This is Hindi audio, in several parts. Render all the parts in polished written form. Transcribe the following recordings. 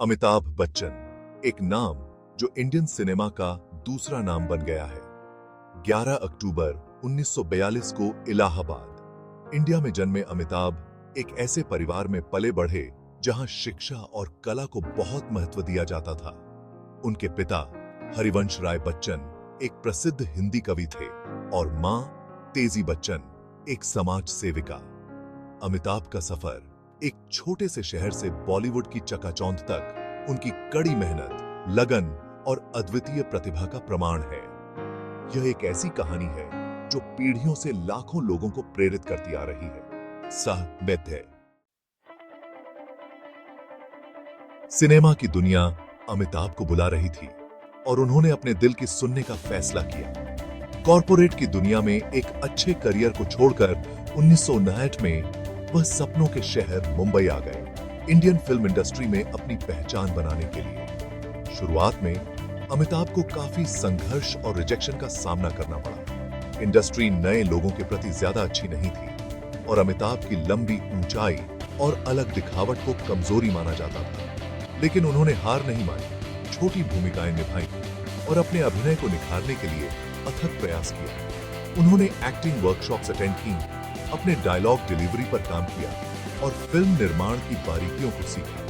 अमिताभ बच्चन, एक नाम जो इंडियन सिनेमा का दूसरा नाम बन गया है। 11 अक्टूबर 1942 को इलाहाबाद, इंडिया में जन्मे अमिताभ एक ऐसे परिवार में पले बढ़े जहां शिक्षा और कला को बहुत महत्व दिया जाता था। उनके पिता हरिवंश राय बच्चन एक प्रसिद्ध हिंदी कवि थे और मां तेजी बच्चन एक समाज सेविका। अमिताभ का सफर एक छोटे से शहर से बॉलीवुड की चकाचौंध तक उनकी कड़ी मेहनत, लगन और अद्वितीय प्रतिभा का प्रमाण है। यह एक ऐसी कहानी है जो पीढ़ियों से लाखों लोगों को प्रेरित करती आ रही है। साहित्य सिनेमा की दुनिया अमिताभ को बुला रही थी और उन्होंने अपने दिल की सुनने का फैसला किया। कॉर्पोरेट की दुनिया में एक अच्छे करियर को छोड़कर 1959 में वह सपनों के शहर मुंबई आ गए, इंडियन फिल्म इंडस्ट्री में अपनी पहचान बनाने के लिए। शुरुआत में अमिताभ को काफी संघर्ष और रिजेक्शन का सामना करना पड़ा। इंडस्ट्री नए लोगों के प्रति ज्यादा अच्छी नहीं थी और अमिताभ की लंबी ऊंचाई और अलग दिखावट को कमजोरी माना जाता था। लेकिन उन्होंने हार नहीं मानी, छोटी भूमिकाएं निभाई और अपने अभिनय को निखारने के लिए अथक प्रयास किया। उन्होंने एक्टिंग वर्कशॉप्स अटेंड की, अपने डायलॉग डिलीवरी पर काम किया और फिल्म निर्माण की बारीकियों को सीखा।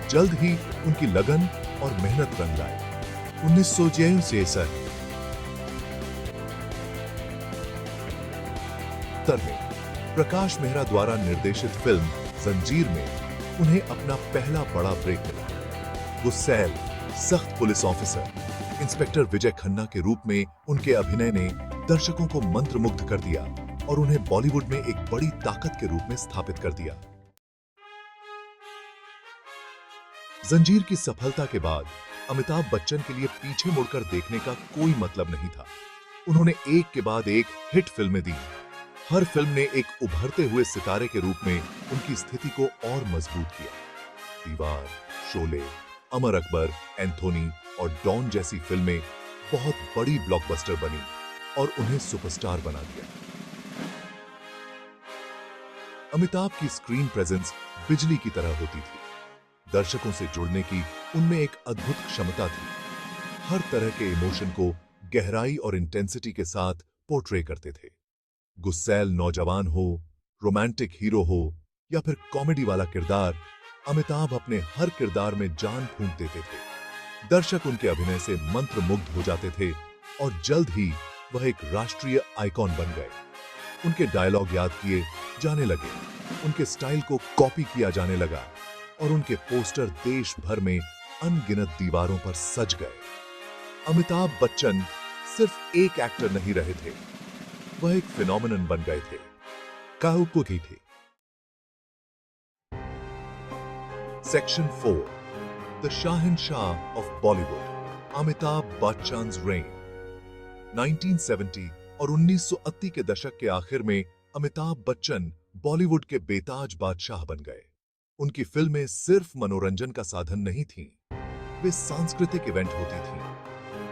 जल्द ही उनकी लगन और मेहनत रंग लाए। 1966 में प्रकाश मेहरा द्वारा निर्देशित फिल्म जंजीर में उन्हें अपना पहला बड़ा ब्रेक मिला। गुस्सैल, सख्त पुलिस ऑफिसर इंस्पेक्टर विजय खन्ना के रूप में उनके अभिनय ने दर्शकों को मंत्रमुग्ध कर दिया और उन्हें बॉलीवुड में एक बड़ी ताकत के रूप में स्थापित कर दिया। जंजीर की सफलता के बाद अमिताभ बच्चन के लिए पीछे मुड़कर देखने का कोई मतलब नहीं था। उन्होंने एक के बाद एक हिट फिल्में दी। हर फिल्म ने एक उभरते हुए सितारे के रूप में उनकी स्थिति को और मजबूत किया। दीवार, शोले, अमर अकबर, एंथोनी और डॉन जैसी फिल्में बहुत बड़ी ब्लॉकबस्टर बनी और उन्हें सुपरस्टार बना दिया। अमिताभ की स्क्रीन प्रेजेंस बिजली की तरह होती थी। दर्शकों से जुड़ने की उनमें एक अद्भुत क्षमता थी। हर तरह के इमोशन को गहराई और इंटेंसिटी के साथ पोर्ट्रे करते थे। गुस्सैल नौजवान हो, रोमांटिक हीरो हो या फिर कॉमेडी वाला किरदार, अमिताभ अपने हर किरदार में जान फूंक देते थे। दर्शक उनके अभिनय से मंत्रमुग्ध हो जाते थे और जल्द ही वह एक राष्ट्रीय आइकॉन बन गए। उनके डायलॉग याद किए जाने लगे, उनके स्टाइल को कॉपी किया जाने लगा और उनके पोस्टर देश भर में अनगिनत दीवारों पर सज गए। अमिताभ बच्चन सिर्फ एक एक्टर नहीं रहे थे, वह एक फिनोमिनन बन गए थे, काहुपुकी थे। Section 4, the Shahenshah of Bollywood, Amitabh Bachchan's reign. 1970 और 1980 के दशक के आखिर में अमिताभ बच्चन बॉलीवुड के बेताज बादशाह बन गए। उनकी फिल्में सिर्फ मनोरंजन का साधन नहीं थीं, वे सांस्कृतिक इवेंट होती थीं।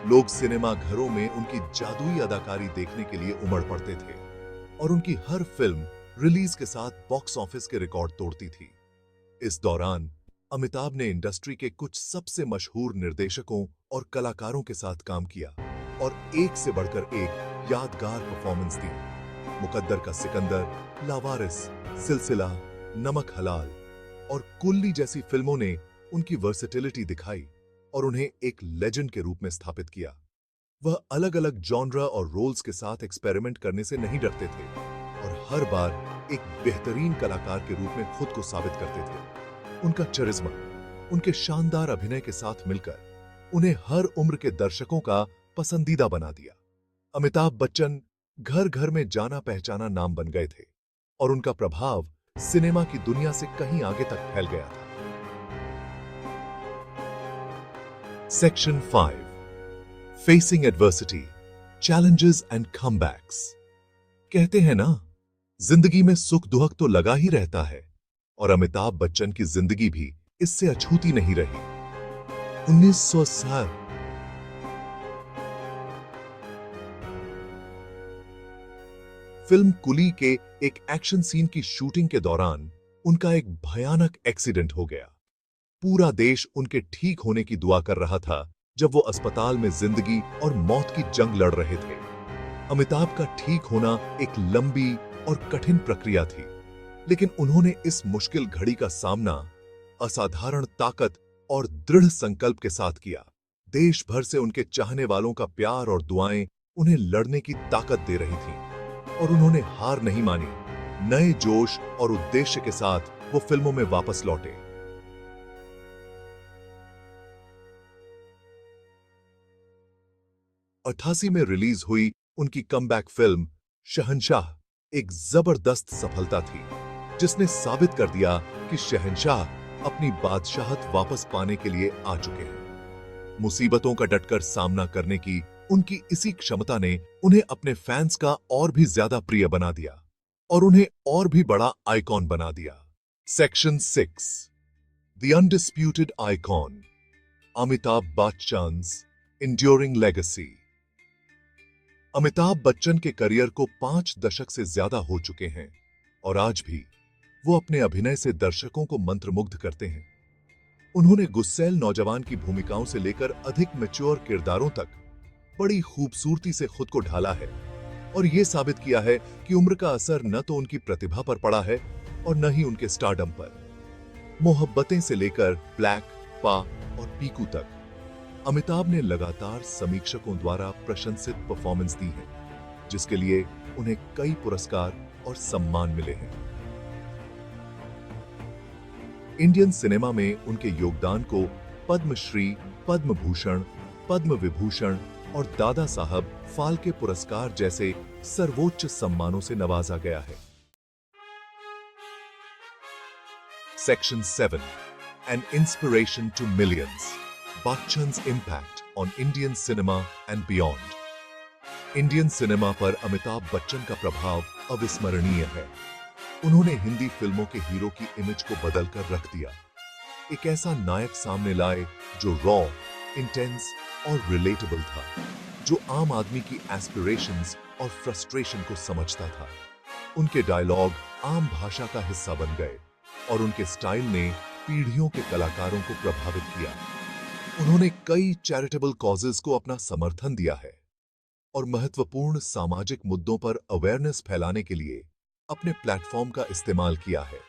लोग सिनेमा घरों में उनकी जादुई अदाकारी देखने के लिए उमड़ पड़ते थे और उनकी हर फिल्म रिलीज के साथ बॉक्स ऑफिस के रिकॉर्ड तोड़ती थी। इस दौरान अमिताभ ने इंडस्ट्री के कुछ सबसे मशहूर निर्देशकों और कलाकारों के साथ काम किया और एक से बढ़कर एक यादगार परफॉर्मेंस दी। मुकद्दर का सिकंदर, लावारिस, सिलसिला, नमक हलाल और कुल्ली जैसी फिल्मों ने उनकी वर्सेटिलिटी दिखाई और उन्हें एक लेजेंड के रूप में स्थापित किया। वह अलग-अलग जॉनरा और रोल्स के साथ एक्सपेरिमेंट करने से नहीं डरते थे और हर बार एक बेहतरीन कलाकार के रूप में खुद को साबित करते थे। उनका चरिज्मा, उनके शानदार अभिनय के साथ मिलकर उन्हें हर उम्र के दर्शकों का पसंदीदा बना दिया। अमिताभ बच्चन घर घर में जाना पहचाना नाम बन गए थे और उनका प्रभाव सिनेमा की दुनिया से कहीं आगे तक फैल गया था। Section 5, facing adversity, challenges and comebacks. कहते हैं ना, जिंदगी में सुख दुख तो लगा ही रहता है और अमिताभ बच्चन की जिंदगी भी इससे अछूती नहीं रही। 1960 फिल्म कुली के एक एक्शन सीन की शूटिंग के दौरान उनका एक भयानक एक्सीडेंट हो गया। पूरा देश उनके ठीक होने की दुआ कर रहा था जब वो अस्पताल में जिंदगी और मौत की जंग लड़ रहे थे। अमिताभ का ठीक होना एक लंबी और कठिन प्रक्रिया थी, लेकिन उन्होंने इस मुश्किल घड़ी का सामना असाधारण ताकत और दृढ़ संकल्प के साथ किया। देश भर से उनके चाहने वालों का प्यार और दुआएं उन्हें लड़ने की ताकत दे रही थीं, और उन्होंने हार नहीं मानी। नए जोश और उद्देश्य के साथ वो फिल्मों में वापस लौटे। 88 में रिलीज हुई उनकी कमबैक फिल्म शहंशाह एक जबरदस्त सफलता थी, जिसने साबित कर दिया कि शहंशाह अपनी बादशाहत वापस पाने के लिए आ चुके हैं। मुसीबतों का डटकर सामना करने की उनकी इसी क्षमता ने उन्हें अपने फैंस का और भी ज्यादा प्रिय बना दिया और उन्हें और भी बड़ा आइकॉन बना दिया। Section 6, the undisputed icon, Amitabh Bachchan's enduring legacy. Amitabh Bachchan के करियर को 5 दशक से ज्यादा हो चुके हैं और आज भी वो अपने अभिनय से दर्शकों को मंत्रमुग्ध करते हैं। उन्होंने गुस्सैल नौजवान की भूमिकाओं से लेकर अधिक मैच्योर किरदारों तक बड़ी खूबसूरती से खुद को ढाला है और ये साबित किया है कि उम्र का असर न तो उनकी प्रतिभा पर पड़ा है और न ही उनके स्टारडम पर। मोहब्बतें से लेकर ब्लैक, पा और पीकू तक अमिताभ ने लगातार समीक्षकों द्वारा प्रशंसित परफॉर्मेंस दी है, जिसके लिए उन्हें कई पुरस्कार और सम्मान मिले हैं। इंडियन सिनेमा में उनके योगदान को पद्मश्री, पद्म भूषण, पद्म विभूषण और दादा साहब फाल्के पुरस्कार जैसे सर्वोच्च सम्मानों से नवाजा गया है। Section 7, an inspiration to millions, Bachchan's impact on Indian cinema and beyond. Indian cinema पर अमिताभ बच्चन का प्रभाव अविस्मरणीय है। उन्होंने हिंदी फिल्मों के हीरो की इमेज को बदलकर रख दिया। एक ऐसा नायक सामने लाए जो रॉ, इंटेंस और रिलेटेबल था, जो आम आदमी की एस्पिरेशंस और फ्रस्ट्रेशन को समझता था। उनके डायलॉग आम भाषा का हिस्सा बन गए और उनके स्टाइल ने पीढ़ियों के कलाकारों को प्रभावित किया। उन्होंने कई चैरिटेबल कॉजेस को अपना समर्थन दिया है और महत्वपूर्ण सामाजिक मुद्दों पर अवेयरनेस फैलाने के लिए अपने प्लेटफॉर्म का इस्तेमाल किया है।